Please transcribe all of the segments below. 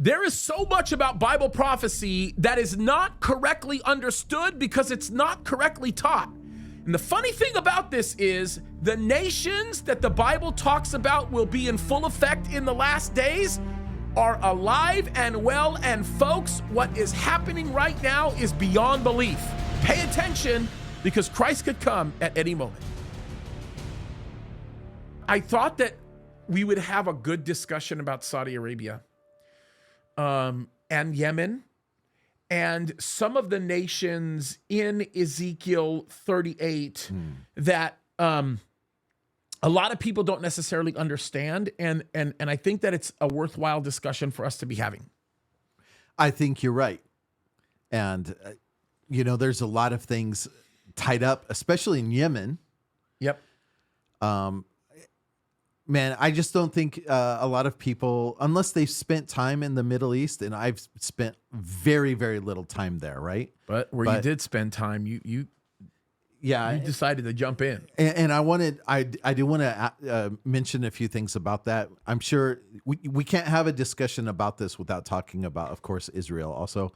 There is so much about Bible prophecy that is not correctly understood because it's not correctly taught. And the funny thing about this is the nations that the Bible talks about will be in full effect in the last days are alive and well. And folks, what is happening right now is beyond belief. Pay attention because Christ could come at any moment. I thought that we would have a good discussion about Saudi Arabia and Yemen and some of the nations in Ezekiel 38 that a lot of people don't necessarily understand. And I think that it's a worthwhile discussion for us to be having. I think you're right. And, there's a lot of things tied up, especially in Yemen. Yep. Man, I just don't think a lot of people, unless they've spent time in the Middle East, and I've spent very, very little time there, right? But you did spend time, you decided to jump in. And I do want to mention a few things about that. I'm sure we can't have a discussion about this without talking about, of course, Israel also,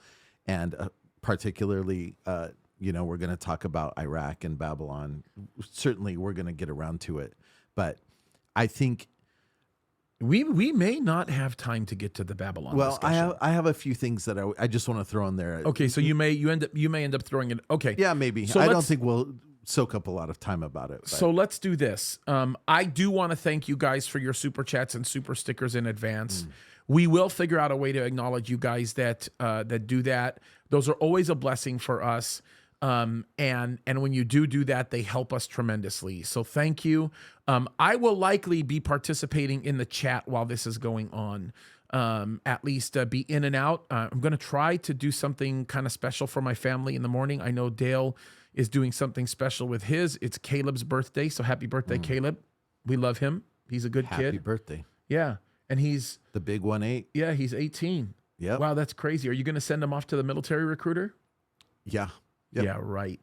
and particularly, we're going to talk about Iraq and Babylon. Certainly, we're going to get around to it, but I think we may not have time to get to the Babylon discussion. Well, I have a few things that I just want to throw in there. Okay, so you may end up throwing it. Okay, yeah, maybe. So I don't think we'll soak up a lot of time about it. But. So let's do this. I do want to thank you guys for your super chats and super stickers in advance. We will figure out a way to acknowledge you guys that do that. Those are always a blessing for us. And when you do that, they help us tremendously. So thank you. I will likely be participating in the chat while this is going on. At least be in and out. I'm going to try to do something kind of special for my family in the morning. I know Dale is doing something special with his. It's Caleb's birthday. So happy birthday, Caleb. We love him. He's a good kid. Happy birthday. Yeah. And he's the big 1-8. Yeah, he's 18. Yeah. Wow, that's crazy. Are you going to send him off to the military recruiter? Yeah. Yep. Yeah, right.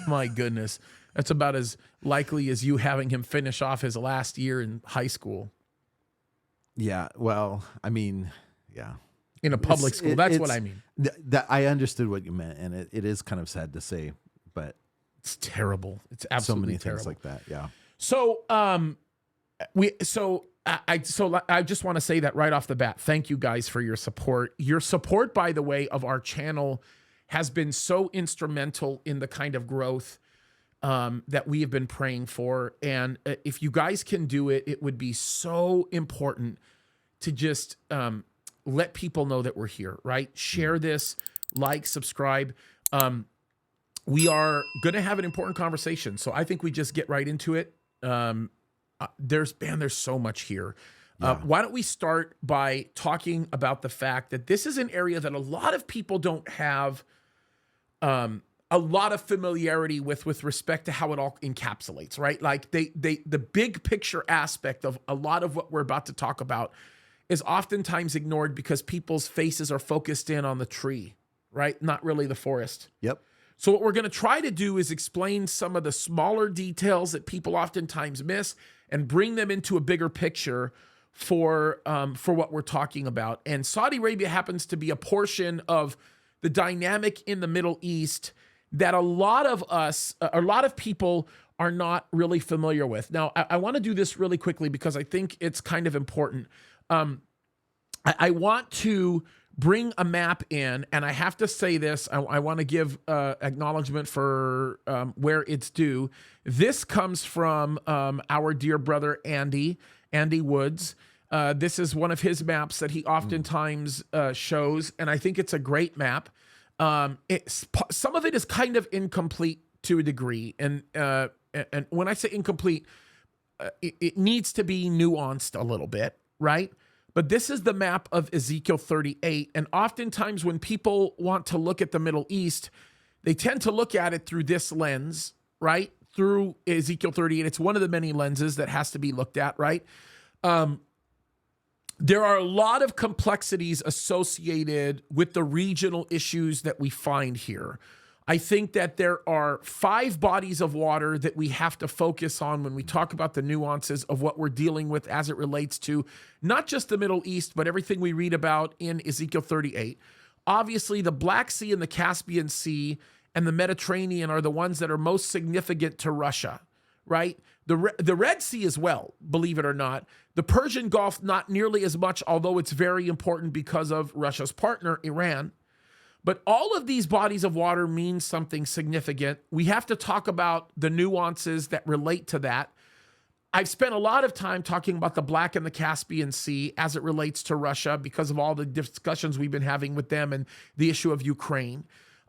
My goodness. That's about as likely as you having him finish off his last year in high school. Yeah. Well, I mean, yeah. In a public school. That's what I mean. I understood what you meant, and it is kind of sad to say, but it's terrible. It's absolutely so many terrible. Things like that. Yeah. So, I just want to say that right off the bat. Thank you guys for your support. Your support, by the way, of our channel has been so instrumental in the kind of growth that we have been praying for. And if you guys can do it, it would be so important to just let people know that we're here, right? Share this, like, subscribe. We are going to have an important conversation. So I think we just get right into it. There's so much here. Why don't we start by talking about the fact that this is an area that a lot of people don't have a lot of familiarity with respect to how it all encapsulates, right? Like the big picture aspect of a lot of what we're about to talk about is oftentimes ignored because people's faces are focused in on the tree, right? Not really the forest. Yep. So what we're going to try to do is explain some of the smaller details that people oftentimes miss and bring them into a bigger picture for what we're talking about. And Saudi Arabia happens to be a portion of the dynamic in the Middle East that a lot of people are not really familiar with. Now, I want to do this really quickly because I think it's kind of important. I want to bring a map in, and I have to say this. I want to give acknowledgement for where it's due. This comes from our dear brother, Andy Woods. This is one of his maps that he oftentimes shows, and I think it's a great map. Some of it is kind of incomplete to a degree, and when I say incomplete, it needs to be nuanced a little bit, right? But this is the map of Ezekiel 38, and oftentimes when people want to look at the Middle East, they tend to look at it through this lens, right? Through Ezekiel 38. It's one of the many lenses that has to be looked at, right? There are a lot of complexities associated with the regional issues that we find here. I think that there are 5 bodies of water that we have to focus on when we talk about the nuances of what we're dealing with as it relates to not just the Middle East, but everything we read about in Ezekiel 38. Obviously, the Black Sea and the Caspian Sea and the Mediterranean are the ones that are most significant to Russia, right? The Red Sea as well, believe it or not. The Persian Gulf, not nearly as much, although it's very important because of Russia's partner, Iran. But all of these bodies of water mean something significant. We have to talk about the nuances that relate to that. I've spent a lot of time talking about the Black and the Caspian Sea as it relates to Russia because of all the discussions we've been having with them and the issue of Ukraine.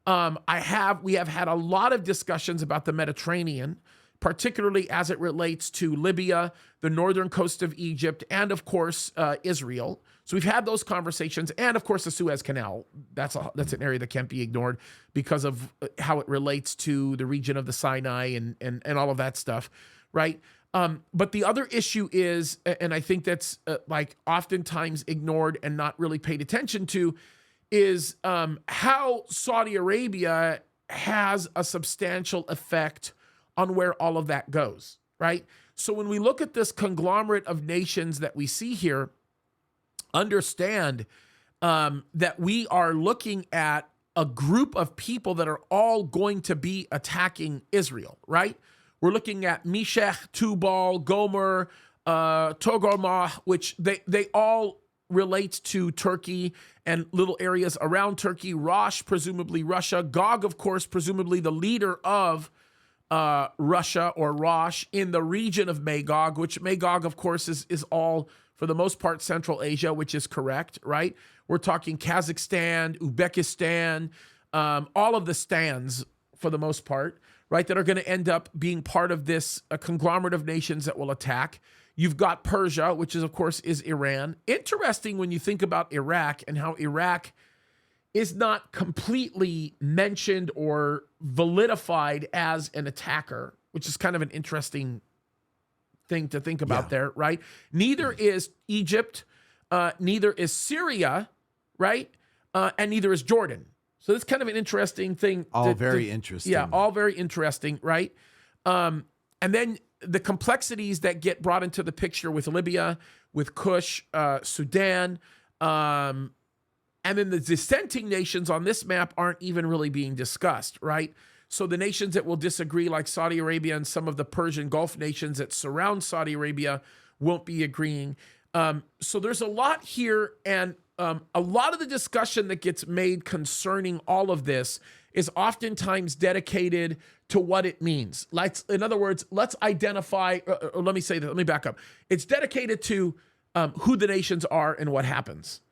We have had a lot of discussions about the Mediterranean, particularly as it relates to Libya, the northern coast of Egypt, and of course, Israel. So we've had those conversations, and of course the Suez Canal. That's an area that can't be ignored because of how it relates to the region of the Sinai and all of that stuff, right? But the other issue is, and I think that's like oftentimes ignored and not really paid attention to, is how Saudi Arabia has a substantial effect on where all of that goes, right? So when we look at this conglomerate of nations that we see here, understand that we are looking at a group of people that are all going to be attacking Israel, right? We're looking at Meshech, Tubal, Gomer, Togarmah, which they all relate to Turkey and little areas around Turkey. Rosh, presumably Russia. Gog, of course, presumably the leader of Russia or Rosh in the region of Magog, which Magog, of course, is all, for the most part, Central Asia, which is correct, right? We're talking Kazakhstan, Uzbekistan, all of the stands for the most part, right, that are going to end up being part of this conglomerate of nations that will attack. You've got Persia, which is, of course, is Iran. Interesting when you think about Iraq and how Iraq is not completely mentioned or validified as an attacker, which is kind of an interesting thing to think about there, right? Neither is Egypt, neither is Syria, right? And neither is Jordan. So that's kind of an interesting thing. All very interesting. Yeah, all very interesting, right? And then the complexities that get brought into the picture with Libya, with Kush, Sudan, and then the dissenting nations on this map aren't even really being discussed, right? So the nations that will disagree, like Saudi Arabia and some of the Persian Gulf nations that surround Saudi Arabia, won't be agreeing. So there's a lot here, and a lot of the discussion that gets made concerning all of this is oftentimes dedicated to what it means. In other words, let's identify, or let me say that, let me back up. It's dedicated to who the nations are and what happens.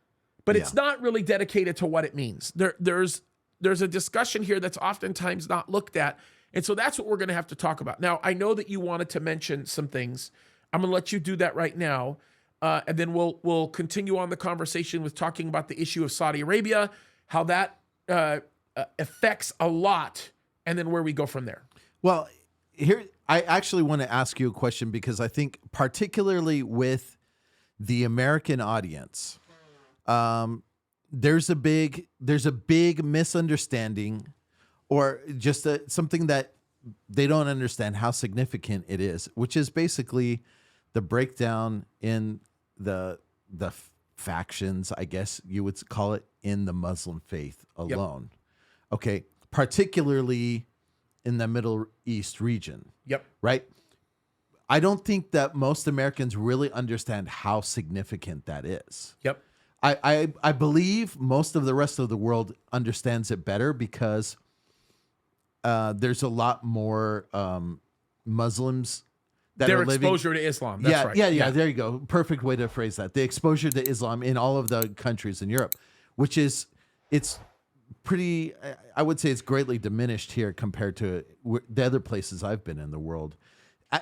But it's not really dedicated to what it means. There's a discussion here that's oftentimes not looked at. And so that's what we're going to have to talk about. Now, I know that you wanted to mention some things. I'm going to let you do that right now. And then we'll continue on the conversation with talking about the issue of Saudi Arabia, how that affects a lot, and then where we go from there. Well, here, I actually want to ask you a question because I think particularly with the American audience, there's a big misunderstanding, or just something that they don't understand how significant it is, which is basically the breakdown in the factions, I guess you would call it, in the Muslim faith alone. Yep. Okay, particularly in the Middle East region. Yep. Right? I don't think that most Americans really understand how significant that is. Yep. I believe most of the rest of the world understands it better because there's a lot more Muslims that their are living. Exposure to Islam. That's right. Yeah. There you go. Perfect way to phrase that. The exposure to Islam in all of the countries in Europe, which is, it's pretty, I would say it's greatly diminished here compared to the other places I've been in the world.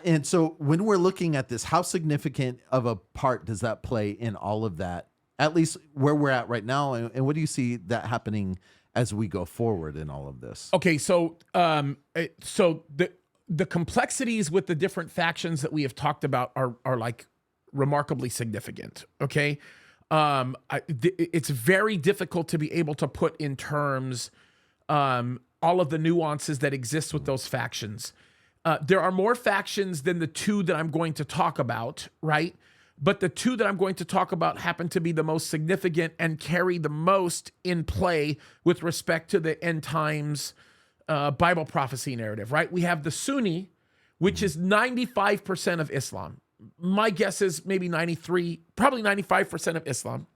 And so when we're looking at this, how significant of a part does that play in all of that? At least where we're at right now, and what do you see that happening as we go forward in all of this? Okay, so the complexities with the different factions that we have talked about are like remarkably significant. Okay, it's very difficult to be able to put in terms all all of the nuances that exist with those factions. There are more factions than the two that I'm going to talk about, right? But the two that I'm going to talk about happen to be the most significant and carry the most in play with respect to the end times Bible prophecy narrative, right? We have the Sunni, which is 95% of Islam. My guess is maybe 93, probably 95% of Islam.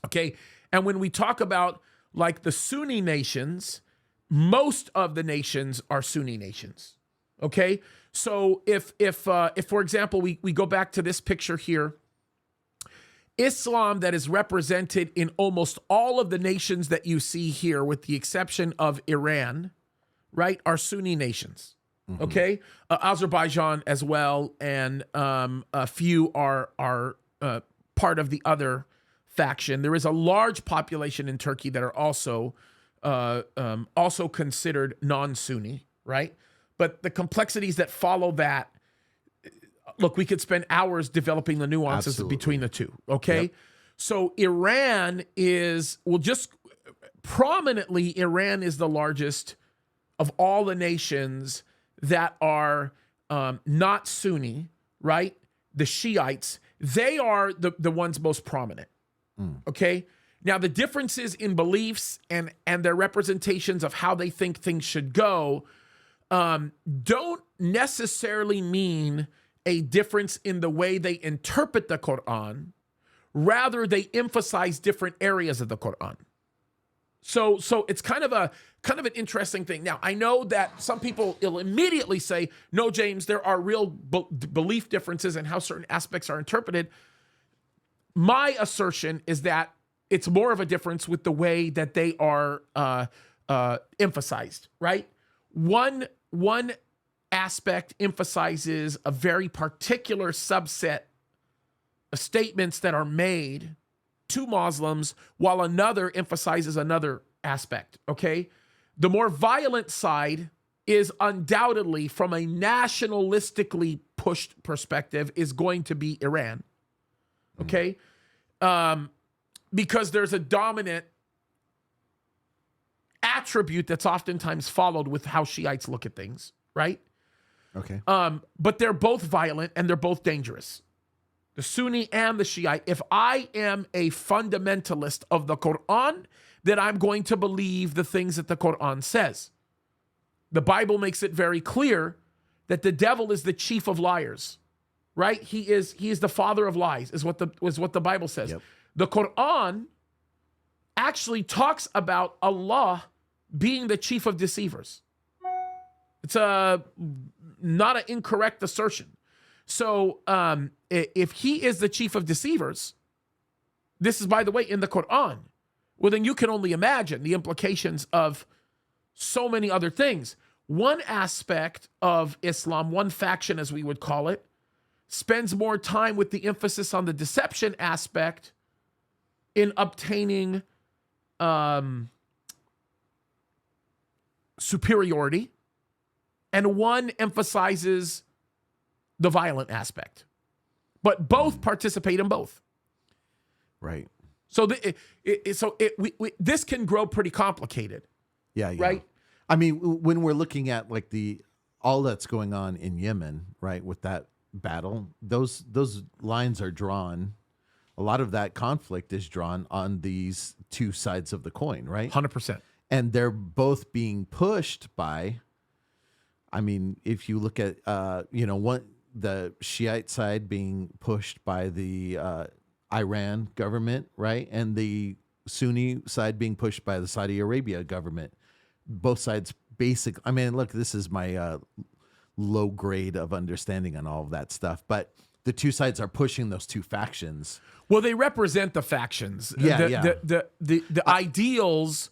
Okay. And when we talk about like the Sunni nations, most of the nations are Sunni nations. Okay. So if for example, we go back to this picture here, Islam that is represented in almost all of the nations that you see here, with the exception of Iran, right, are Sunni nations. Okay, Azerbaijan as well, and a few are part of the other faction. There is a large population in Turkey that are also considered non-Sunni, right? But the complexities that follow that, look, we could spend hours developing the nuances between the two. Okay, yep. So Iran is, well, just prominently, Iran is the largest of all the nations that are not Sunni, right? The Shiites, they are the ones most prominent, okay? Now, the differences in beliefs and their representations of how they think things should go don't necessarily mean a difference in the way they interpret the Quran. Rather, they emphasize different areas of the Quran. So it's kind of an interesting thing. Now, I know that some people will immediately say, no, James, there are real belief differences in how certain aspects are interpreted. My assertion is that it's more of a difference with the way that they are emphasized, right? One aspect emphasizes a very particular subset of statements that are made to Muslims, while another emphasizes another aspect, okay? The more violent side is undoubtedly, from a nationalistically pushed perspective, is going to be Iran, okay? Because there's a dominant attribute that's oftentimes followed with how Shiites look at things, right? Okay. But they're both violent and they're both dangerous. The Sunni and the Shiite. If I am a fundamentalist of the Quran, then I'm going to believe the things that the Quran says. The Bible makes it very clear that the devil is the chief of liars, right? He is the father of lies, is what the Bible says. Yep. The Quran actually talks about Allah being the chief of deceivers. It's not an incorrect assertion. So if he is the chief of deceivers, this is, by the way, in the Quran, well, then you can only imagine the implications of so many other things. One aspect of Islam, one faction as we would call it, spends more time with the emphasis on the deception aspect in obtaining superiority, and one emphasizes the violent aspect, but both participate in both. Right. So this can grow pretty complicated. Yeah. Right. I mean, when we're looking at like all that's going on in Yemen, right, with that battle, those lines are drawn. A lot of that conflict is drawn on these two sides of the coin, right? 100%. And they're both being pushed by, I mean, if you look at, the Shiite side being pushed by the Iran government, right? And the Sunni side being pushed by the Saudi Arabia government. Both sides basically, I mean, look, this is my low grade of understanding on all of that stuff, but the two sides are pushing those two factions. Well, they represent the factions. Yeah, The ideals.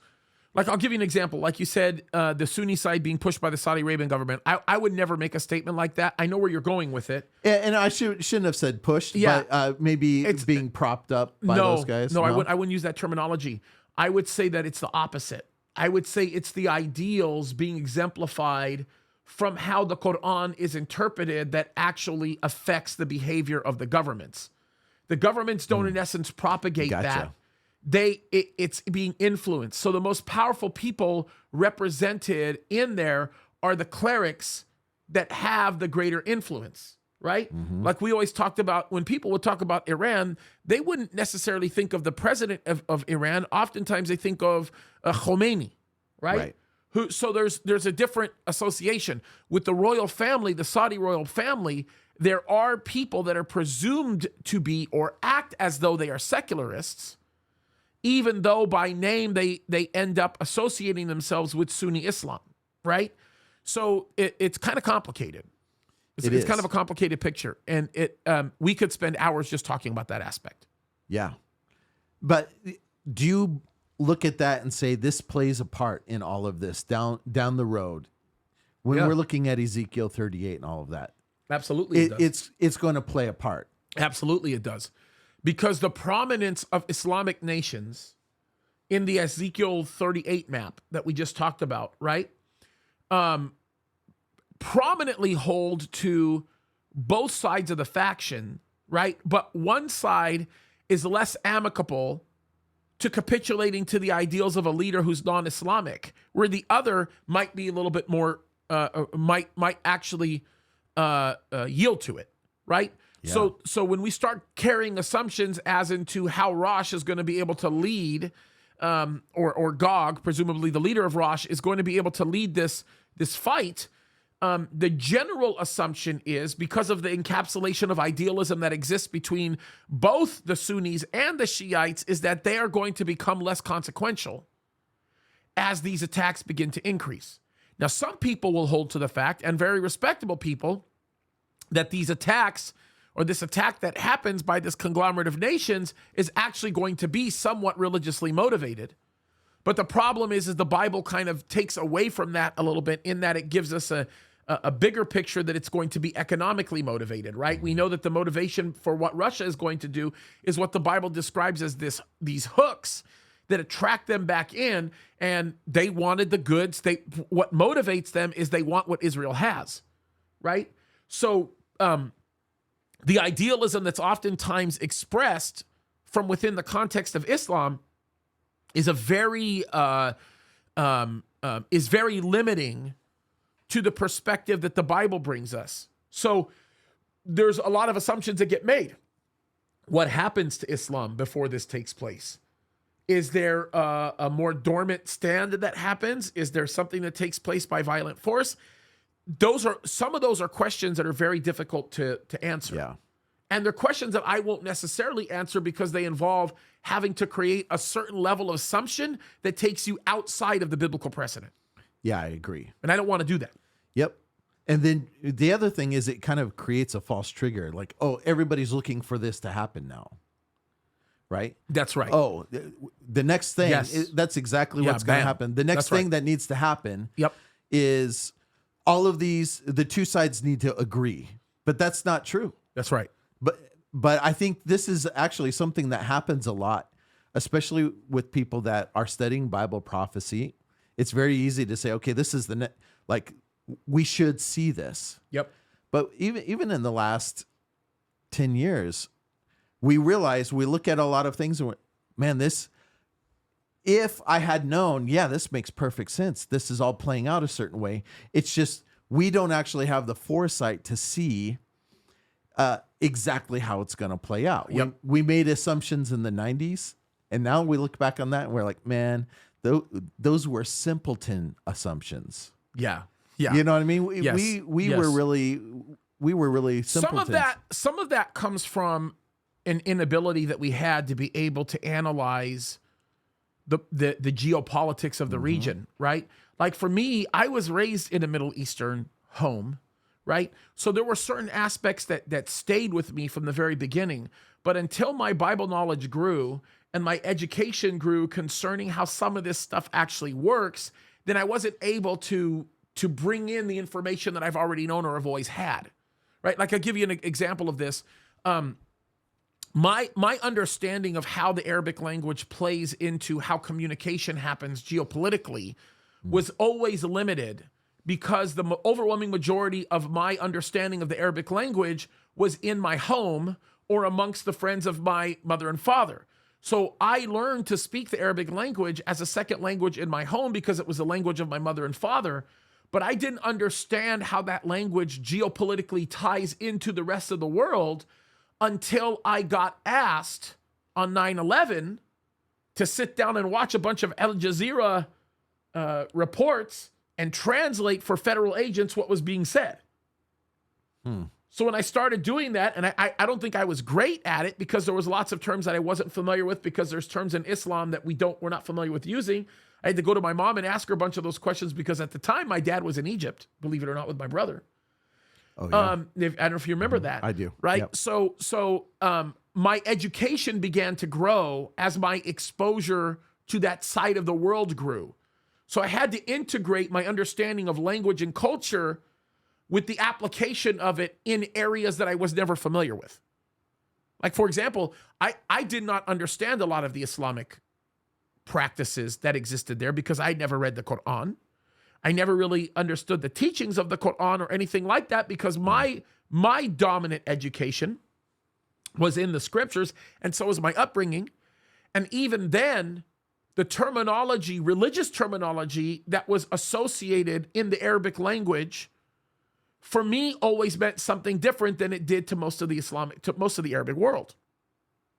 Like, I'll give you an example. Like you said, the Sunni side being pushed by the Saudi Arabian government. I would never make a statement like that. I know where you're going with it. And I shouldn't have said pushed, but maybe it's being propped up by those guys. No, I wouldn't use that terminology. I would say that it's the opposite. I would say it's the ideals being exemplified from how the Quran is interpreted that actually affects the behavior of the governments. The governments don't, in essence, propagate that. it's being influenced. So the most powerful people represented in there are the clerics that have the greater influence, right? Like we always talked about, when people would talk about Iran, they wouldn't necessarily think of the president of Iran. Oftentimes they think of Khomeini, right? So there's a different association. With the royal family, the Saudi royal family, there are people that are presumed to be or act as though they are secularists, even though by name they end up associating themselves with Sunni Islam, right? So it's kind of complicated. It's kind of a complicated picture, and we could spend hours just talking about that aspect. Yeah. But do you look at that and say this plays a part in all of this down the road when we're looking at Ezekiel 38 and all of that? Absolutely, it's going to play a part. Absolutely, it does. Because the prominence of Islamic nations in the Ezekiel 38 map that we just talked about, right, prominently hold to both sides of the faction, right? But one side is less amicable to capitulating to the ideals of a leader who's non-Islamic, where the other might be a little bit more, might actually yield to it, right? Yeah. So when we start carrying assumptions as into how Rosh is going to be able to lead, or Gog, presumably the leader of Rosh, is going to be able to lead this fight, the general assumption is, because of the encapsulation of idealism that exists between both the Sunnis and the Shiites, is that they are going to become less consequential as these attacks begin to increase. Now, some people will hold to the fact, and very respectable people, that these attacks, or this attack that happens by this conglomerate of nations, is actually going to be somewhat religiously motivated. But the problem is the Bible kind of takes away from that a little bit, in that it gives us a bigger picture that it's going to be economically motivated, right? We know that the motivation for what Russia is going to do is what the Bible describes as these hooks that attract them back in, and they wanted the goods. What motivates them is they want what Israel has, right? So the idealism that's oftentimes expressed from within the context of Islam is very limiting to the perspective that the Bible brings us. So there's a lot of assumptions that get made. What happens to Islam before this takes place? Is there a more dormant stand that happens? Is there something that takes place by violent force? Some of those are questions that are very difficult to answer. Yeah. And they're questions that I won't necessarily answer, because they involve having to create a certain level of assumption that takes you outside of the biblical precedent. Yeah, I agree. And I don't want to do that. Yep. And then the other thing is, it kind of creates a false trigger. Like, oh, everybody's looking for this to happen now. Right? That's right. Oh, the next thing, Yes. That's exactly what's going to happen. The next thing that needs to happen is all of these, the two sides need to agree. But that's not true. That's right. But I think this is actually something that happens a lot, especially with people that are studying Bible prophecy. It's very easy to say, okay, this is we should see this. Yep. But even in the last 10 years, we realize, we look at a lot of things and man, if I had known, this makes perfect sense. This is all playing out a certain way. It's just, we don't actually have the foresight to see exactly how it's going to play out. Yep. We made assumptions in the 90s, and now we look back on that and we're like, man, those were simpleton assumptions. Yeah. Yeah. You know what I mean? We Yes. were really simpletons. Some of that comes from an inability that we had to be able to analyze the geopolitics of the region, right? Like for me, I was raised in a Middle Eastern home, right? So there were certain aspects that stayed with me from the very beginning. But until my Bible knowledge grew and my education grew concerning how some of this stuff actually works, then I wasn't able to bring in the information that I've already known or have always had, right? Like I'll give you an example of this. My understanding of how the Arabic language plays into how communication happens geopolitically was always limited, because the overwhelming majority of my understanding of the Arabic language was in my home or amongst the friends of my mother and father. So I learned to speak the Arabic language as a second language in my home because it was the language of my mother and father. But I didn't understand how that language geopolitically ties into the rest of the world until I got asked on 9/11 to sit down and watch a bunch of Al Jazeera reports and translate for federal agents what was being said. So when I started doing that, and I don't think I was great at it because there was lots of terms that I wasn't familiar with, because there's terms in Islam that we're not familiar with using. I had to go to my mom and ask her a bunch of those questions because at the time my dad was in Egypt, believe it or not, with my brother. Oh, yeah. I don't know if you remember that. I do. Right. Yep. So my education began to grow as my exposure to that side of the world grew. So I had to integrate my understanding of language and culture with the application of it in areas that I was never familiar with. Like, for example, I did not understand a lot of the Islamic practices that existed there because I never read the Quran. I never really understood the teachings of the Quran or anything like that because my dominant education was in the scriptures, and so was my upbringing. And even then, the terminology, religious terminology that was associated in the Arabic language, for me, always meant something different than it did to most of the Arabic world,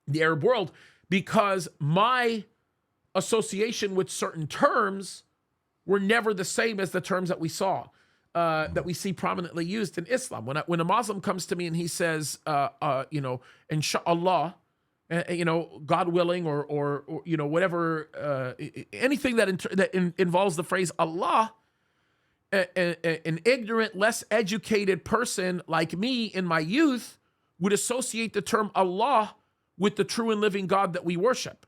the Arab world, because my association with certain terms were never the same as the terms that we saw, that we see prominently used in Islam. When a Muslim comes to me and he says, inshallah, God willing, or whatever, anything that involves the phrase Allah, an ignorant, less educated person like me in my youth would associate the term Allah with the true and living God that we worship.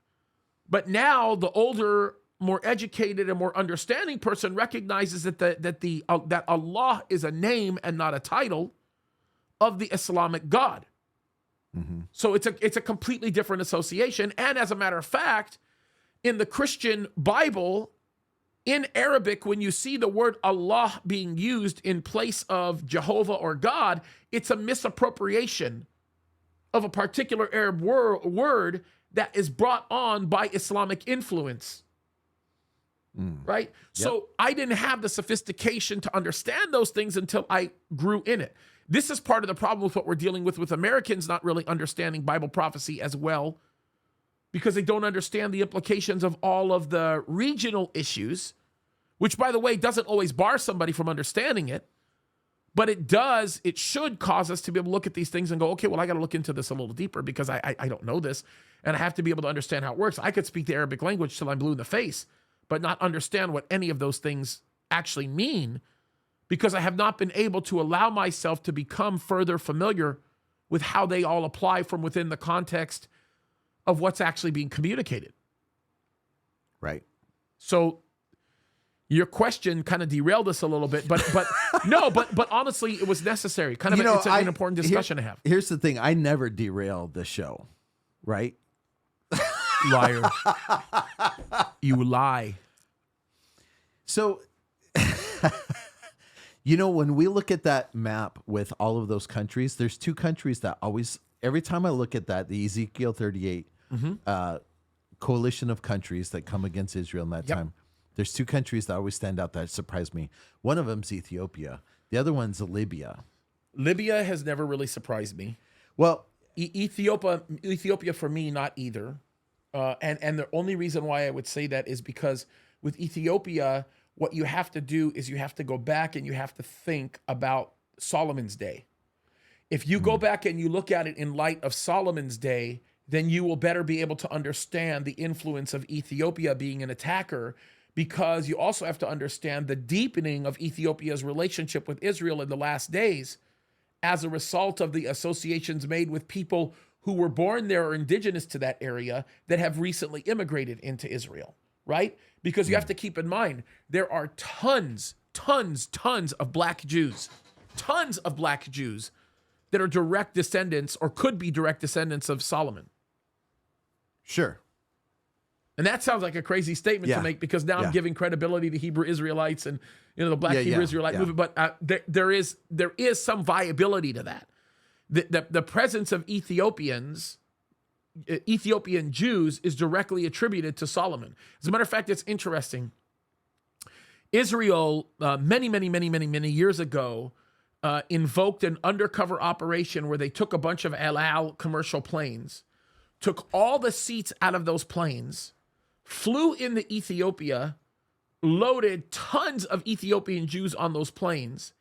But now the older, more educated and more understanding person recognizes that Allah is a name and not a title of the Islamic God. Mm-hmm. So it's a completely different association. And as a matter of fact, in the Christian Bible, in Arabic, when you see the word Allah being used in place of Jehovah or God, it's a misappropriation of a particular Arab word that is brought on by Islamic influence. Right? Yep. So I didn't have the sophistication to understand those things until I grew in it. This is part of the problem with what we're dealing with Americans not really understanding Bible prophecy as well, because they don't understand the implications of all of the regional issues, which, by the way, doesn't always bar somebody from understanding it, but it should cause us to be able to look at these things and go, okay, well, I got to look into this a little deeper because I don't know this, and I have to be able to understand how it works. I could speak the Arabic language till I'm blue in the face, but not understand what any of those things actually mean, because I have not been able to allow myself to become further familiar with how they all apply from within the context of what's actually being communicated. Right. So your question kind of derailed us a little bit, but no, but honestly, it was necessary. It's an important discussion to have. Here's the thing: I never derailed the show, right? Liar. You lie. So, when we look at that map with all of those countries, there's two countries that always, every time I look at that, the Ezekiel 38 coalition of countries that come against Israel in that time, there's two countries that always stand out that surprise me. One of them's Ethiopia. The other one's Libya. Libya has never really surprised me. Well, Ethiopia for me, not either. And the only reason why I would say that is because with Ethiopia, what you have to do is you have to go back and you have to think about Solomon's day. If you go back and you look at it in light of Solomon's day, then you will better be able to understand the influence of Ethiopia being an attacker, because you also have to understand the deepening of Ethiopia's relationship with Israel in the last days as a result of the associations made with people who were born there or indigenous to that area that have recently immigrated into Israel, right? Because you have to keep in mind, there are tons of black Jews that are direct descendants or could be direct descendants of Solomon. Sure. And that sounds like a crazy statement to make, because now I'm giving credibility to Hebrew Israelites and the black Hebrew Israelite movement. But there is some viability to that. The presence of Ethiopians, Ethiopian Jews is directly attributed to Solomon. As a matter of fact, it's interesting. Israel, many years ago, invoked an undercover operation where they took a bunch of El Al commercial planes, took all the seats out of those planes, flew into Ethiopia, loaded tons of Ethiopian Jews on those planes,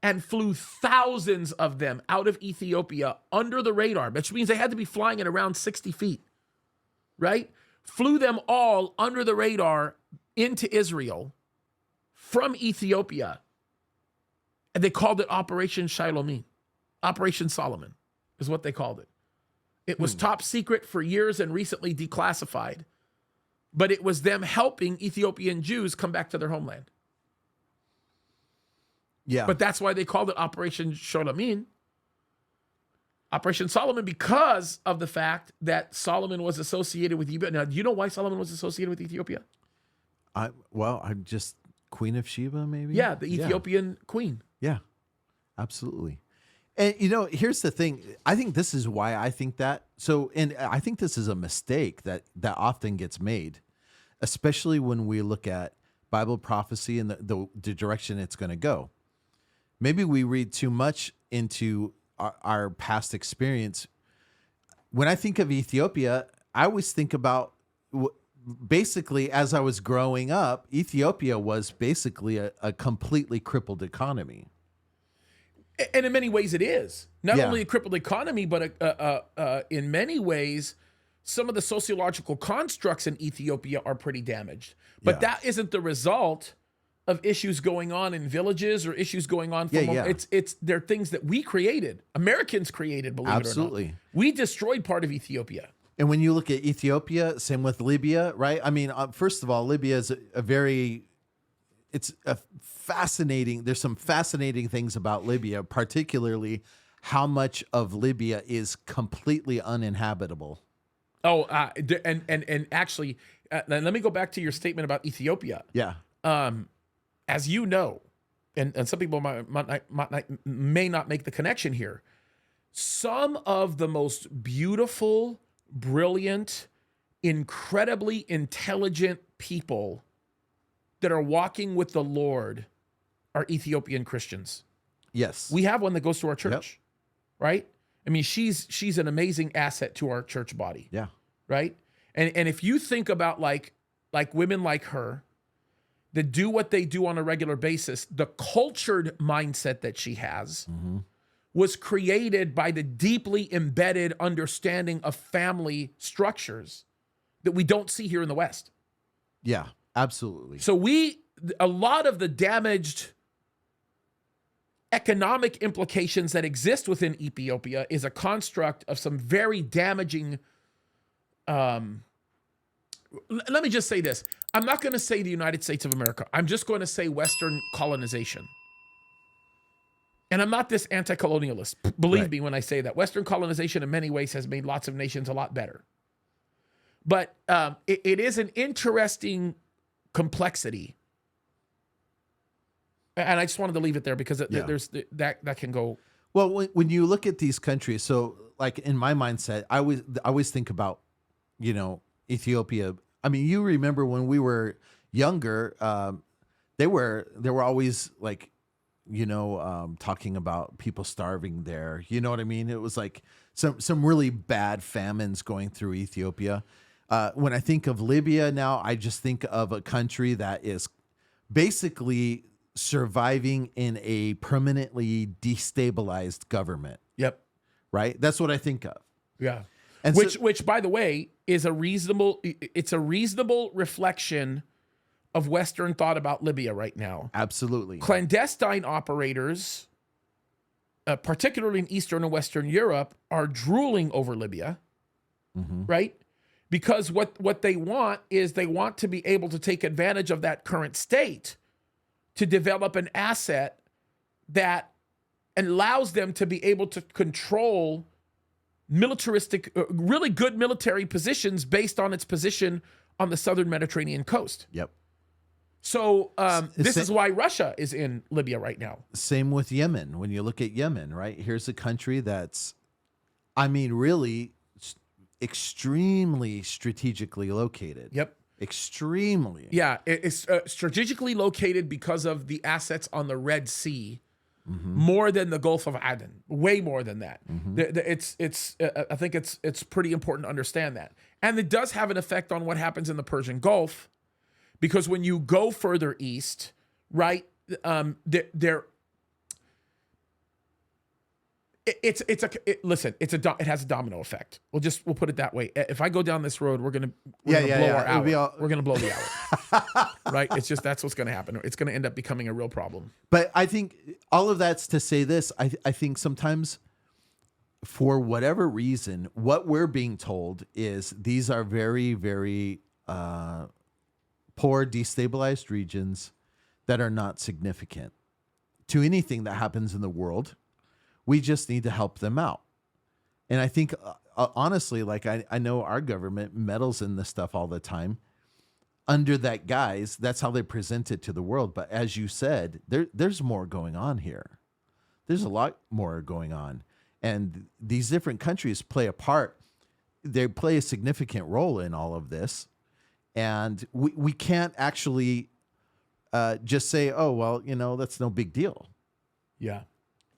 and flew thousands of them out of Ethiopia under the radar, which means they had to be flying at around 60 feet, right? Flew them all under the radar into Israel from Ethiopia. And they called it Operation Shiloh. Operation Solomon is what they called it. It was top secret for years and recently declassified. But it was them helping Ethiopian Jews come back to their homeland. Yeah. But that's why they called it Operation Sholamin. Operation Solomon, because of the fact that Solomon was associated with Ethiopia. Now, do you know why Solomon was associated with Ethiopia? I'm just Queen of Sheba, maybe? Yeah, the Ethiopian queen. Yeah, absolutely. And, here's the thing. I think this is why I think that. So, and I think this is a mistake that often gets made, especially when we look at Bible prophecy and the direction it's going to go. Maybe we read too much into our past experience. When I think of Ethiopia, I always think about basically, as I was growing up, Ethiopia was basically a completely crippled economy. And in many ways it is. Not only a crippled economy, but in many ways, some of the sociological constructs in Ethiopia are pretty damaged. But that isn't the result of issues going on in villages or issues going on from they're things that we created. Americans created, believe Absolutely. it or not. We destroyed part of Ethiopia. And when you look at Ethiopia, same with Libya, right? I mean, first of all, Libya is it's a fascinating, there's some fascinating things about Libya, particularly how much of Libya is completely uninhabitable. Oh, and actually, let me go back to your statement about Ethiopia. Yeah. As you know, and some people may not make the connection here, some of the most beautiful, brilliant, incredibly intelligent people that are walking with the Lord are Ethiopian Christians. Yes. We have one that goes to our church, right? I mean, she's an amazing asset to our church body. Yeah. Right? And if you think about like women like her that do what they do on a regular basis, the cultured mindset that she has was created by the deeply embedded understanding of family structures that we don't see here in the West. Yeah, absolutely. So a lot of the damaged economic implications that exist within Ethiopia is a construct of some very damaging. Let me just say this. I'm not going to say the United States of America. I'm just going to say Western colonization. And I'm not this anti-colonialist. Believe me when I say that. Western colonization in many ways has made lots of nations a lot better. But it is an interesting complexity. And I just wanted to leave it there because there's that can go. Well, when you look at these countries, so like in my mindset, I always think about, Ethiopia. I mean, you remember when we were younger, they were always like, talking about people starving there. You know what I mean? It was like some really bad famines going through Ethiopia. When I think of Libya now, I just think of a country that is basically surviving in a permanently destabilized government. Yep. Right? That's what I think of. Yeah. And which by the way, is a reasonable reflection of Western thought about Libya right now. Absolutely. Clandestine operators, particularly in Eastern and Western Europe, are drooling over Libya, right? Because what they want is they want to be able to take advantage of that current state to develop an asset that allows them to be able to control militaristic, really good military positions based on its position on the southern Mediterranean coast. Yep. So this is why Russia is in Libya right now. Same with Yemen. When you look at Yemen, right? Here's a country that's, I mean, really extremely strategically located. Yep. Extremely. Yeah, it's strategically located because of the assets on the Red Sea, more than the Gulf of Aden, way more than that. I think it's pretty important to understand that, and it does have an effect on what happens in the Persian Gulf, because when you go further east, right, it has a domino effect. We'll put it that way. If I go down this road, we're gonna blow our hour. We're gonna blow the hour. Right? It's just, that's what's gonna happen. It's gonna end up becoming a real problem. But I think all of that's to say this. I think sometimes, for whatever reason, what we're being told is these are very, very poor, destabilized regions that are not significant to anything that happens in the world. We just need to help them out. And I think, honestly, like I know our government meddles in this stuff all the time. Under that guise, that's how they present it to the world. But as you said, there's more going on here. There's a lot more going on. And these different countries play a part. They play a significant role in all of this. And we can't actually just say, oh, well, that's no big deal. Yeah.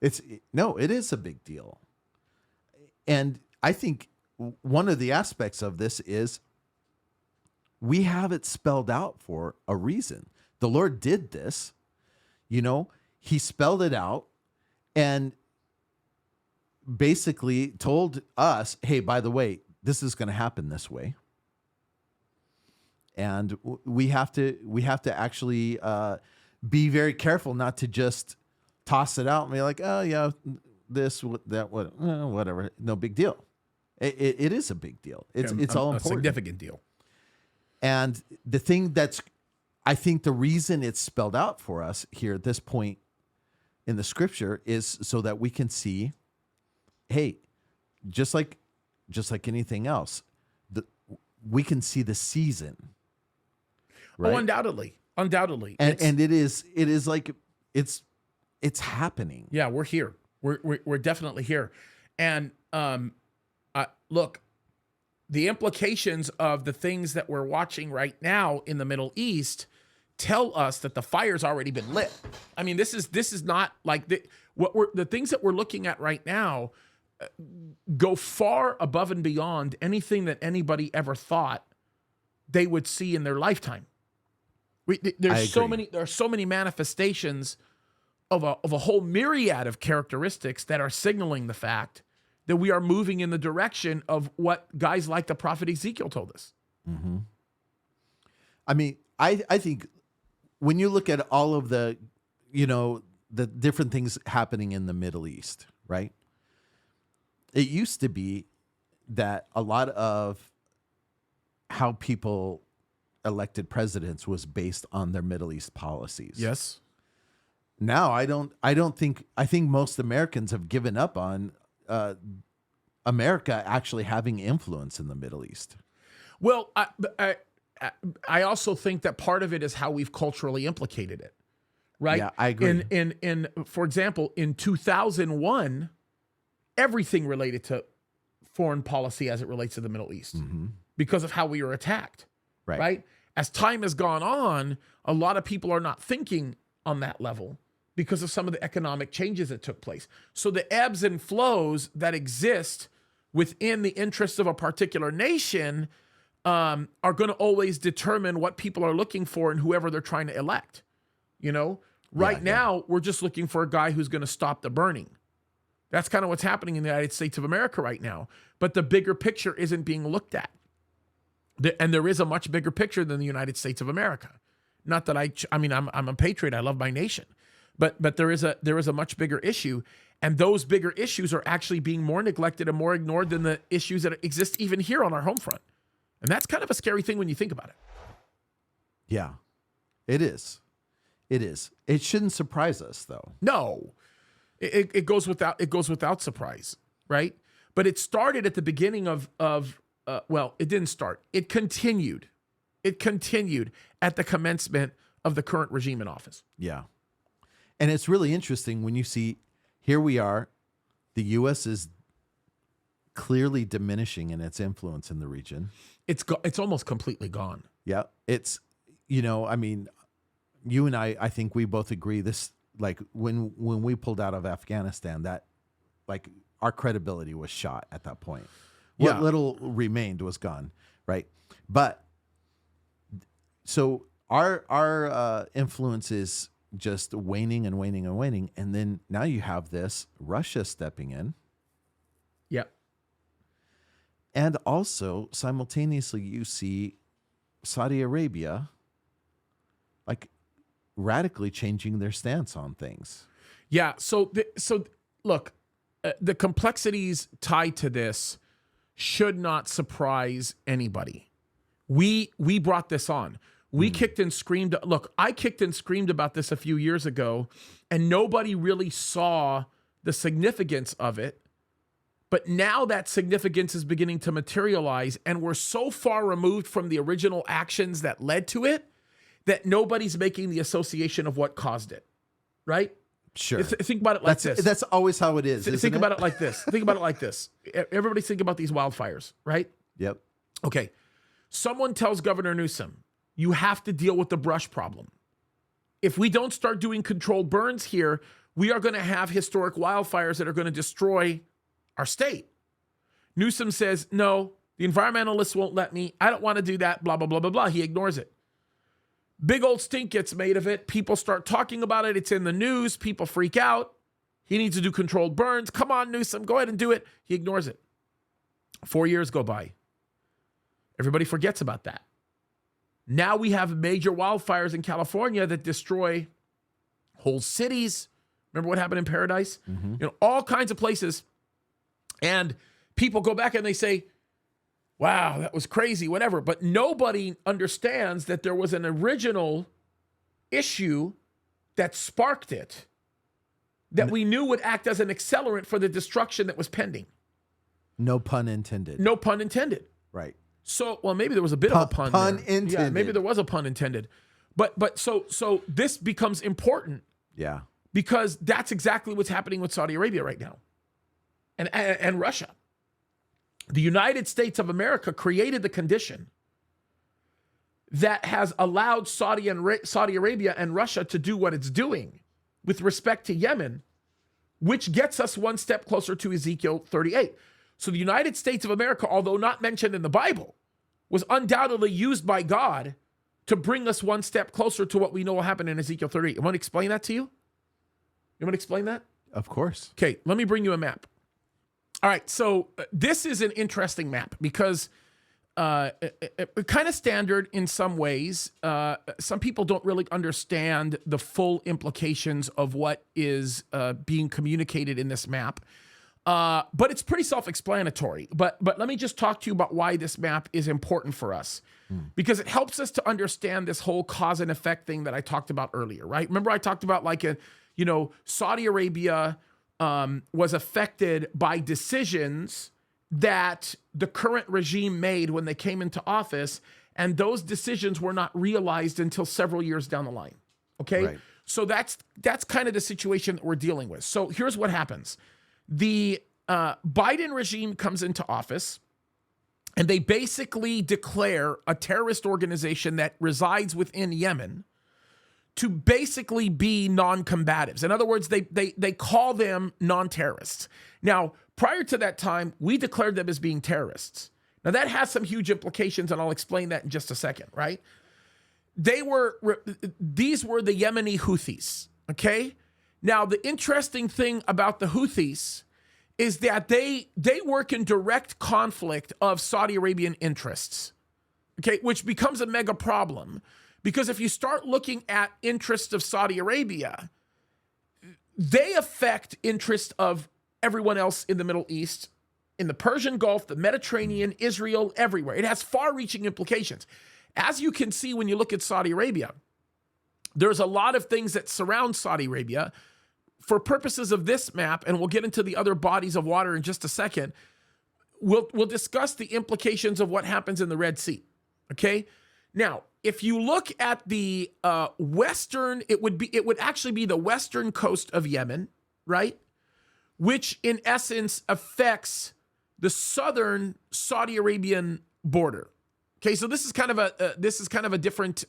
It is a big deal. And I think one of the aspects of this is we have it spelled out for a reason. The Lord did this, he spelled it out and basically told us, hey, by the way, this is going to happen this way. And we have to actually be very careful not to just toss it out and be like, oh yeah, this, that, whatever, no big deal. It is a big deal. It's all important, a significant deal. And the thing I think the reason it's spelled out for us here at this point in the scripture is so that we can see, hey, just like anything else, we can see the season. Right? Oh, undoubtedly. And it is like it's happening. Yeah, we're here. We're definitely here. And look, the implications of the things that we're watching right now in the Middle East tell us that the fire's already been lit. I mean, this is not like the things that we're looking at right now go far above and beyond anything that anybody ever thought they would see in their lifetime. There are so many manifestations of a whole myriad of characteristics that are signaling the fact that we are moving in the direction of what guys like the prophet Ezekiel told us. Mm-hmm. I mean, I think when you look at all of the different things happening in the Middle East, right? It used to be that a lot of how people elected presidents was based on their Middle East policies. Yes. Now, I think most Americans have given up on America actually having influence in the Middle East. Well, I also think that part of it is how we've culturally implicated it, right? Yeah, I agree. In for example, in 2001, everything related to foreign policy as it relates to the Middle East because of how we were attacked, right? As time has gone on, a lot of people are not thinking on that level because of some of the economic changes that took place. So the ebbs and flows that exist within the interests of a particular nation are going to always determine what people are looking for and whoever they're trying to elect. Right now, we're just looking for a guy who's going to stop the burning. That's kind of what's happening in the United States of America right now. But the bigger picture isn't being looked at. And there is a much bigger picture than the United States of America. Not that I'm a patriot. I love my nation. But there is a much bigger issue. And those bigger issues are actually being more neglected and more ignored than the issues that exist even here on our home front. And that's kind of a scary thing when you think about it. Yeah, it is. It is. It shouldn't surprise us, though. No, it goes without surprise, right? But it started at the beginning of it didn't start. It continued. It continued at the commencement of the current regime in office. Yeah. And it's really interesting when you see, here we are, the U.S. is clearly diminishing in its influence in the region. It's almost completely gone. Yeah. It's, I mean, you and I think we both agree this, like when we pulled out of Afghanistan, that like our credibility was shot at that point. What little remained was gone. Right. But so our influence is just waning and waning and waning. And then now you have this Russia stepping in. Yep. And also simultaneously you see Saudi Arabia like radically changing their stance on things. Yeah. So look, the complexities tied to this should not surprise anybody. We brought this on. We kicked and screamed. Look, I kicked and screamed about this a few years ago, and nobody really saw the significance of it. But now that significance is beginning to materialize, and we're so far removed from the original actions that led to it that nobody's making the association of what caused it, right? Sure. Think about it like this. That's always how it is. Think about it like this. Think about it like this. Everybody think about these wildfires, right? Yep. Okay. Someone tells Governor Newsom, you have to deal with the brush problem. If we don't start doing controlled burns here, we are going to have historic wildfires that are going to destroy our state. Newsom says, no, the environmentalists won't let me. I don't want to do that, blah, blah, blah, blah, blah. He ignores it. Big old stink gets made of it. People start talking about it. It's in the news. People freak out. He needs to do controlled burns. Come on, Newsom, go ahead and do it. He ignores it. 4 years go by. Everybody forgets about that. Now we have major wildfires in California that destroy whole cities. Remember what happened in Paradise? Mm-hmm. All kinds of places. And people go back and they say, wow, that was crazy, whatever. But nobody understands that there was an original issue that sparked it, that we knew would act as an accelerant for the destruction that was pending. No pun intended. No pun intended. Right. So, well, maybe there was a bit of a pun there. Intended. Yeah, maybe there was a pun intended. But so this becomes important. Yeah. Because that's exactly what's happening with Saudi Arabia right now. And Russia. The United States of America created the condition that has allowed Saudi Arabia and Russia to do what it's doing with respect to Yemen, which gets us one step closer to Ezekiel 38. So the United States of America, although not mentioned in the Bible, was undoubtedly used by God to bring us one step closer to what we know will happen in Ezekiel 38. You want to explain that to you? You want to explain that? Of course. Okay, let me bring you a map. All right, so this is an interesting map because kind of standard in some ways. Some people don't really understand the full implications of what is being communicated in this map. But it's pretty self-explanatory. But let me just talk to you about why this map is important for us. Because it helps us to understand this whole cause and effect thing that I talked about earlier, right? Remember I talked about Saudi Arabia was affected by decisions that the current regime made when they came into office, and those decisions were not realized until several years down the line. Okay? Right. So that's kind of the situation that we're dealing with. So here's what happens. The Biden regime comes into office, and they basically declare a terrorist organization that resides within Yemen to basically be non-combatives. In other words, they call them non-terrorists. Now, prior to that time, we declared them as being terrorists. Now, that has some huge implications, and I'll explain that in just a second, right? These were the Yemeni Houthis, okay? Now, the interesting thing about the Houthis is that they work in direct conflict of Saudi Arabian interests, okay, which becomes a mega problem. Because if you start looking at interests of Saudi Arabia, they affect interests of everyone else in the Middle East, in the Persian Gulf, the Mediterranean, Israel, everywhere. It has far-reaching implications. As you can see when you look at Saudi Arabia, there's a lot of things that surround Saudi Arabia. For purposes of this map, and we'll get into the other bodies of water in just a second, we'll discuss the implications of what happens in the Red Sea, okay? Now, if you look at the western, it would actually be the western coast of Yemen, right? Which in essence affects the southern Saudi Arabian border. Okay, so this is kind of a different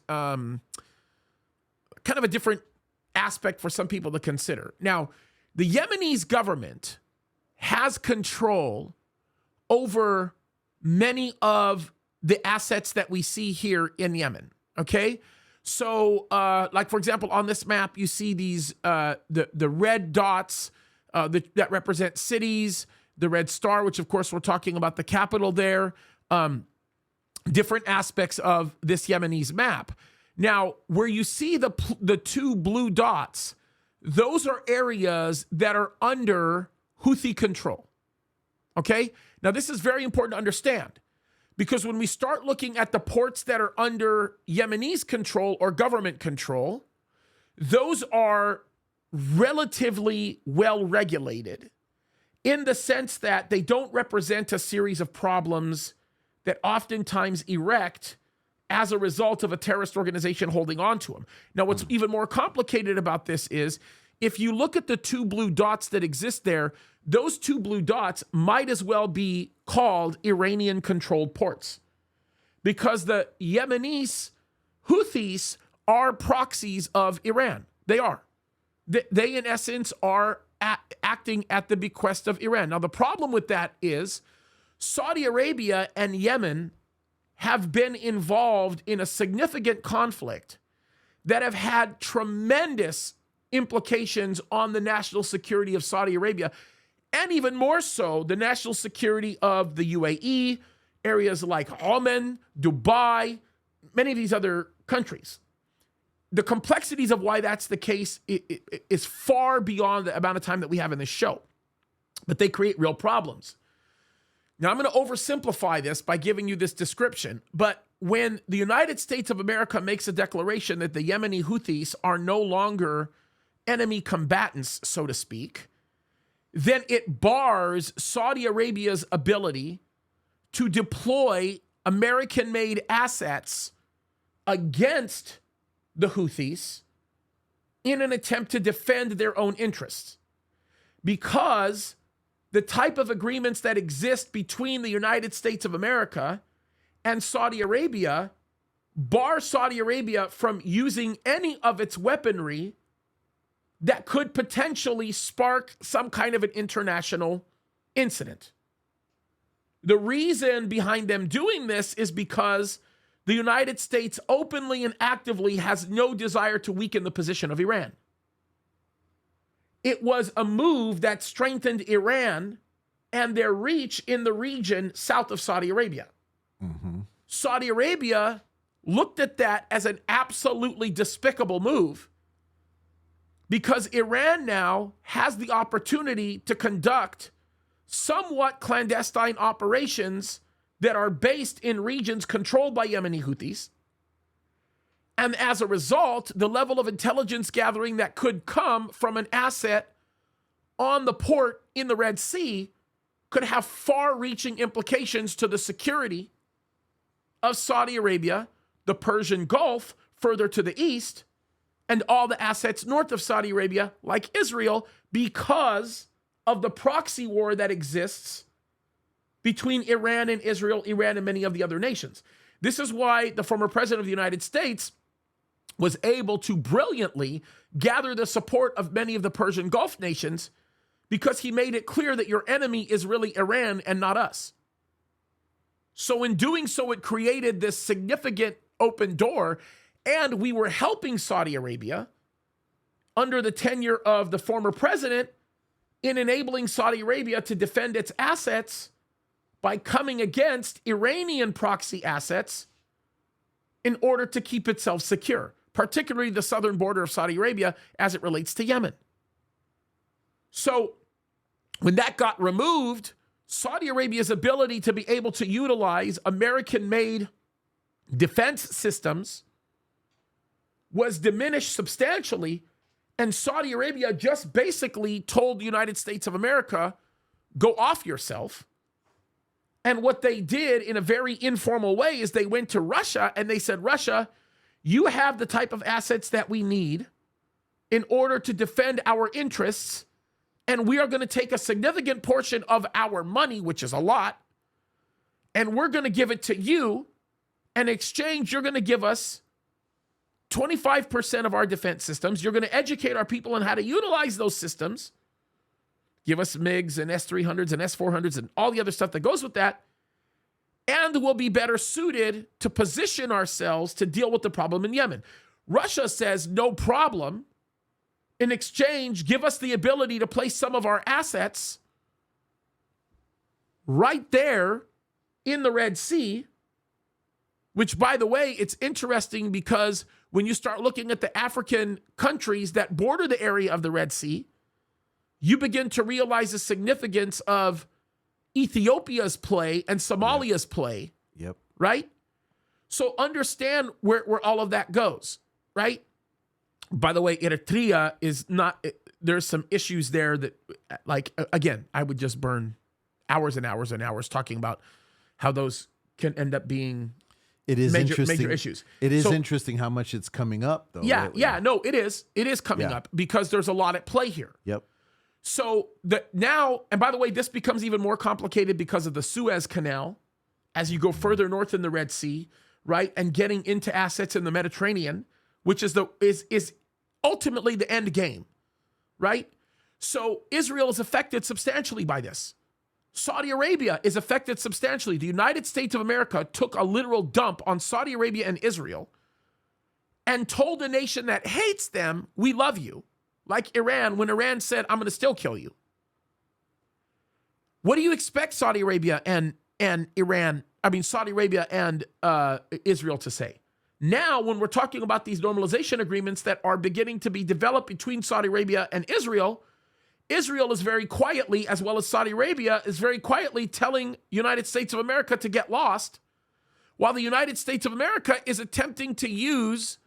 aspect for some people to consider. Now, the Yemenis government has control over many of the assets that we see here in Yemen. Okay, so like for example, on this map, you see these the red dots that represent cities. The red star, which of course we're talking about the capital there. Different aspects of this Yemenis map. Now, where you see the two blue dots, those are areas that are under Houthi control. Okay? Now, this is very important to understand because when we start looking at the ports that are under Yemenis control or government control, those are relatively well regulated in the sense that they don't represent a series of problems that oftentimes erect as a result of a terrorist organization holding on to them. Now, what's even more complicated about this is if you look at the two blue dots that exist there, those two blue dots might as well be called Iranian-controlled ports because the Yemenis Houthis are proxies of Iran. They are. They in essence, are acting at the bequest of Iran. Now, the problem with that is Saudi Arabia and Yemen have been involved in a significant conflict that have had tremendous implications on the national security of Saudi Arabia, and even more so, the national security of the UAE, areas like Oman, Dubai, many of these other countries. The complexities of why that's the case is far beyond the amount of time that we have in this show, but they create real problems. Now, I'm going to oversimplify this by giving you this description, but when the United States of America makes a declaration that the Yemeni Houthis are no longer enemy combatants, so to speak, then it bars Saudi Arabia's ability to deploy American-made assets against the Houthis in an attempt to defend their own interests. Because the type of agreements that exist between the United States of America and Saudi Arabia bar Saudi Arabia from using any of its weaponry that could potentially spark some kind of an international incident. The reason behind them doing this is because the United States openly and actively has no desire to weaken the position of Iran. It was a move that strengthened Iran and their reach in the region south of Saudi Arabia. Mm-hmm. Saudi Arabia looked at that as an absolutely despicable move because Iran now has the opportunity to conduct somewhat clandestine operations that are based in regions controlled by Yemeni Houthis. And as a result, the level of intelligence gathering that could come from an asset on the port in the Red Sea could have far-reaching implications to the security of Saudi Arabia, the Persian Gulf further to the east, and all the assets north of Saudi Arabia, like Israel, because of the proxy war that exists between Iran and Israel, Iran and many of the other nations. This is why the former president of the United States was able to brilliantly gather the support of many of the Persian Gulf nations because he made it clear that your enemy is really Iran and not us. So in doing so, it created this significant open door, and we were helping Saudi Arabia under the tenure of the former president in enabling Saudi Arabia to defend its assets by coming against Iranian proxy assets in order to keep itself secure, particularly the southern border of Saudi Arabia as it relates to Yemen. So when that got removed, Saudi Arabia's ability to be able to utilize American-made defense systems was diminished substantially, and Saudi Arabia just basically told the United States of America, go off yourself. And what they did in a very informal way is they went to Russia and they said, Russia, you have the type of assets that we need in order to defend our interests and we are going to take a significant portion of our money, which is a lot, and we're going to give it to you. In exchange, you're going to give us 25% of our defense systems. You're going to educate our people on how to utilize those systems. Give us MiGs and S-300s and S-400s and all the other stuff that goes with that. And we'll be better suited to position ourselves to deal with the problem in Yemen. Russia says, no problem. In exchange, give us the ability to place some of our assets right there in the Red Sea, which, by the way, it's interesting because when you start looking at the African countries that border the area of the Red Sea, you begin to realize the significance of Ethiopia's play and Somalia's play, right? So understand where all of that goes, right? By the way, Eritrea is not, there's some issues there that, like, again, I would just burn hours and hours and hours talking about how those can end up being major issues. It is interesting how much it's coming up, though. No, it is. It is coming up because there's a lot at play here. So now, and by the way, this becomes even more complicated because of the Suez Canal as you go further north in the Red Sea, right? And getting into assets in the Mediterranean, which is ultimately the end game, right? So Israel is affected substantially by this. Saudi Arabia is affected substantially. The United States of America took a literal dump on Saudi Arabia and Israel and told a nation that hates them, we love you. Like Iran, when Iran said, I'm going to still kill you. What do you expect Saudi Arabia and Israel to say? Now, when we're talking about these normalization agreements that are beginning to be developed between Saudi Arabia and Israel, Israel is very quietly, as well as Saudi Arabia, is very quietly telling United States of America to get lost, while the United States of America is attempting to use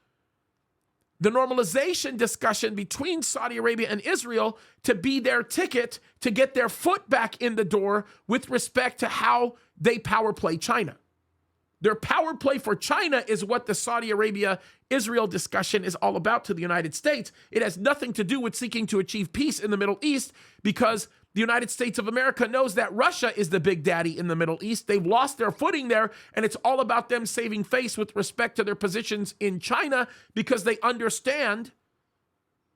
the normalization discussion between Saudi Arabia and Israel to be their ticket to get their foot back in the door with respect to how they power play China. Their power play for China is what the Saudi Arabia-Israel discussion is all about to the United States. It has nothing to do with seeking to achieve peace in the Middle East because the United States of America knows that Russia is the big daddy in the Middle East. They've lost their footing there, and it's all about them saving face with respect to their positions in China because they understand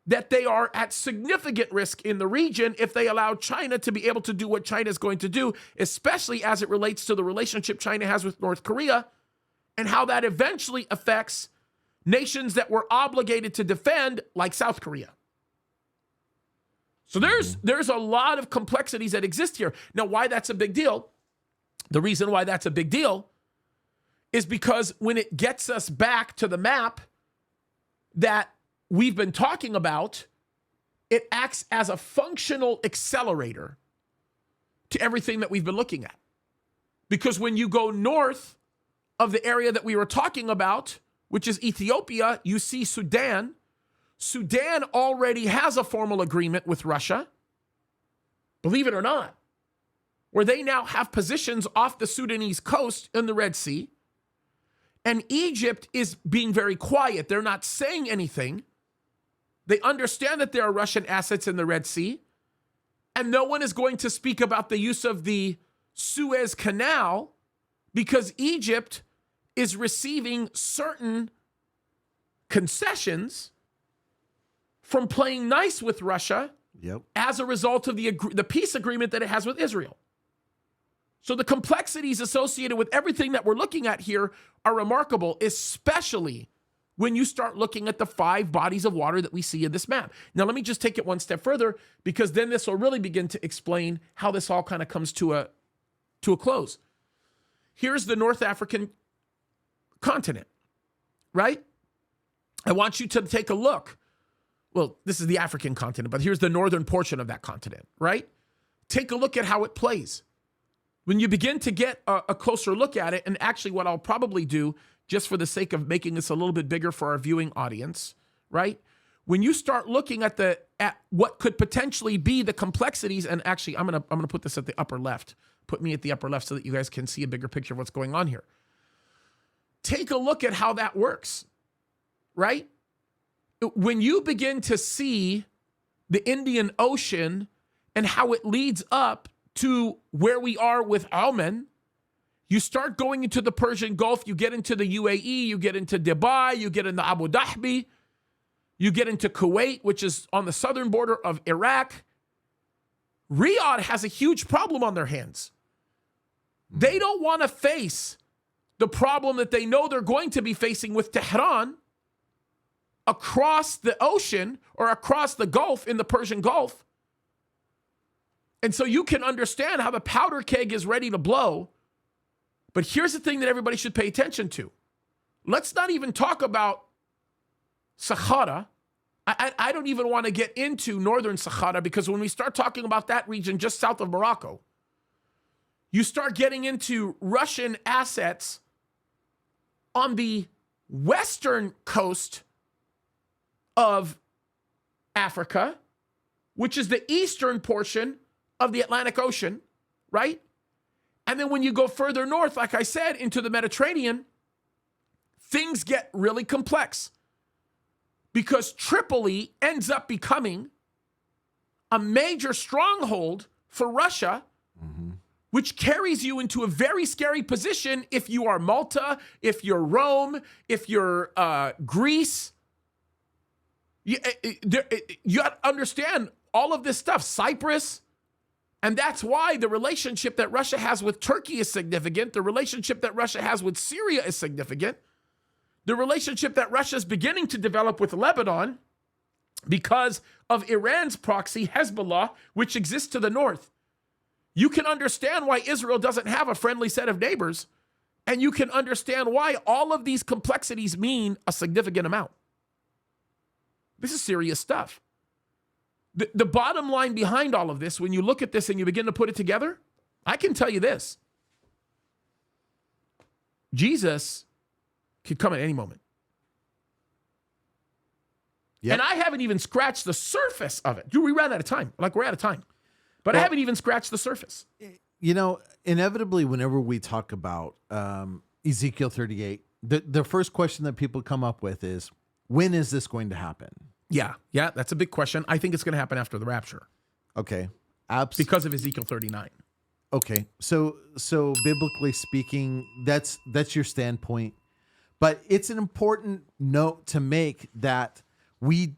that they are at significant risk in the region if they allow China to be able to do what China is going to do, especially as it relates to the relationship China has with North Korea and how that eventually affects nations that were obligated to defend, like South Korea. So there's a lot of complexities that exist here. Now, why that's a big deal, the reason why that's a big deal is because when it gets us back to the map that we've been talking about, it acts as a functional accelerator to everything that we've been looking at. Because when you go north of the area that we were talking about, which is Ethiopia, you see Sudan. Sudan already has a formal agreement with Russia, believe it or not, where they now have positions off the Sudanese coast in the Red Sea. And Egypt is being very quiet. They're not saying anything. They understand that there are Russian assets in the Red Sea, and no one is going to speak about the use of the Suez Canal because Egypt is receiving certain concessions from playing nice with Russia as a result of the peace agreement that it has with Israel. So the complexities associated with everything that we're looking at here are remarkable, especially when you start looking at the 5 bodies of water that we see in this map. Now, let me just take it one step further, because then this will really begin to explain how this all kind of comes to a close. Here's the North African continent, right? I want you to take a look. Well, this is the African continent, but here's the northern portion of that continent, right? Take a look at how it plays. When you begin to get a closer look at it, and actually what I'll probably do, just for the sake of making this a little bit bigger for our viewing audience, right? When you start looking at what could potentially be the complexities, and actually I'm gonna put this at the upper left. Put me at the upper left so that you guys can see a bigger picture of what's going on here. Take a look at how that works, right? When you begin to see the Indian Ocean and how it leads up to where we are with Oman. You start going into the Persian Gulf, you get into the UAE, you get into Dubai, you get into Abu Dhabi, you get into Kuwait, which is on the southern border of Iraq. Riyadh has a huge problem on their hands. They don't want to face the problem that they know they're going to be facing with Tehran across the ocean or across the Gulf in the Persian Gulf. And so you can understand how the powder keg is ready to blow. But here's the thing that everybody should pay attention to. Let's not even talk about Sahara. I don't even want to get into northern Sahara, because when we start talking about that region just south of Morocco, you start getting into Russian assets on the western coast of Africa, which is the eastern portion of the Atlantic Ocean, right? And then when you go further north, like I said, into the Mediterranean, things get really complex, because Tripoli ends up becoming a major stronghold for Russia, which carries you into a very scary position if you are Malta, if you're Rome, if you're Greece. You got to understand all of this stuff. Cyprus. And that's why the relationship that Russia has with Turkey is significant. The relationship that Russia has with Syria is significant. The relationship that Russia is beginning to develop with Lebanon, because of Iran's proxy, Hezbollah, which exists to the north. You can understand why Israel doesn't have a friendly set of neighbors, and you can understand why all of these complexities mean a significant amount. This is serious stuff. The bottom line behind all of this, when you look at this and you begin to put it together, I can tell you this. Jesus could come at any moment. Yep. And I haven't even scratched the surface of it. Dude, we ran out of time. We're out of time. But I haven't even scratched the surface. You know, inevitably, whenever we talk about Ezekiel 38, the first question that people come up with is, when is this going to happen? Yeah, that's a big question. I think it's going to happen after the rapture. Okay. Because of Ezekiel 39. Okay. So biblically speaking, that's your standpoint. But it's an important note to make that we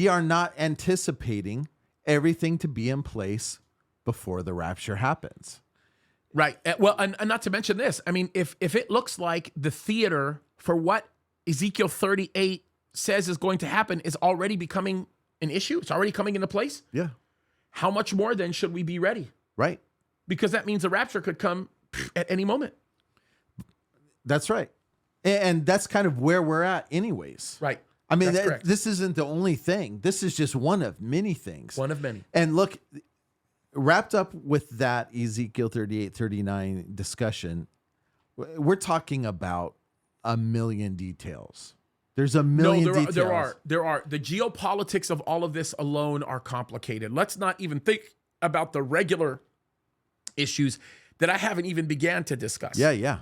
are not anticipating everything to be in place before the rapture happens. Right. Well, and not to mention this. I mean, if it looks like the theater for what Ezekiel 38 says is going to happen is already becoming an issue, it's already coming into place. Yeah. How much more then should we be ready? Right. Because that means the rapture could come at any moment. That's right. And that's kind of where we're at anyways. Right. I mean, this isn't the only thing. This is just one of many things. One of many. And look, wrapped up with that Ezekiel 38, 39 discussion, we're talking about a million details. There's a million details. There are. The geopolitics of all of this alone are complicated. Let's not even think about the regular issues that I haven't even began to discuss. Yeah.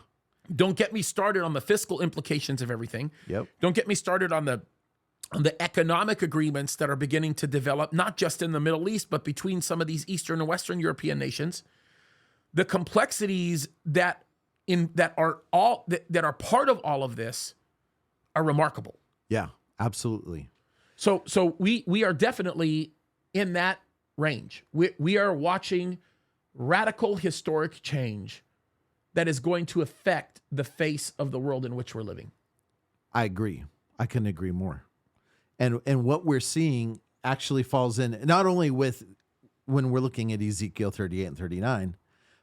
Don't get me started on the fiscal implications of everything. Yep. Don't get me started on the economic agreements that are beginning to develop, not just in the Middle East, but between some of these Eastern and Western European nations. The complexities that are part of all of this are remarkable. Yeah, absolutely. So we are definitely in that range. We are watching radical historic change that is going to affect the face of the world in which we're living. I agree. I couldn't agree more. And what we're seeing actually falls in not only with when we're looking at Ezekiel 38 and 39,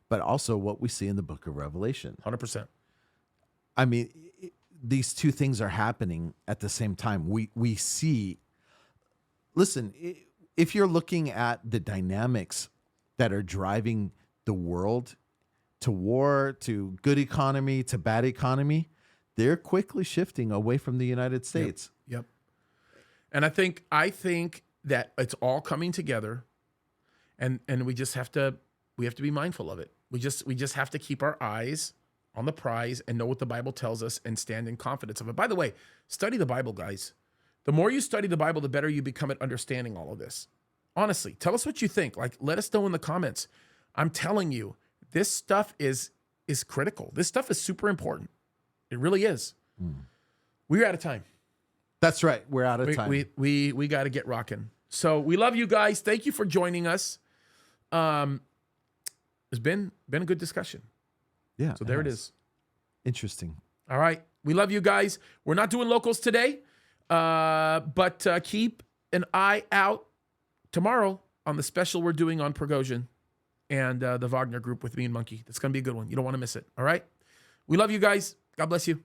but also what we see in the book of Revelation. 100%. I mean, these two things are happening at the same time. We see, listen, if you're looking at the dynamics that are driving the world to war, to good economy, to bad economy, they're quickly shifting away from the United States. Yep. And I think that it's all coming together, and we just have to be mindful of it. We just have to keep our eyes on the prize and know what the Bible tells us and stand in confidence of it. By the way, study the Bible, guys. The more you study the Bible, the better you become at understanding all of this. Honestly, tell us what you think. Like, let us know in the comments. I'm telling you, this stuff is critical. This stuff is super important. It really is. We're out of time. That's right. We're out of time. We got to get rocking. So we love you guys. Thank you for joining us. It's been a good discussion. Yeah. So there it is. Interesting. All right. We love you guys. We're not doing locals today, but keep an eye out tomorrow on the special we're doing on Prigozhin and the Wagner group with me and Monkey. That's going to be a good one. You don't want to miss it. All right. We love you guys. God bless you.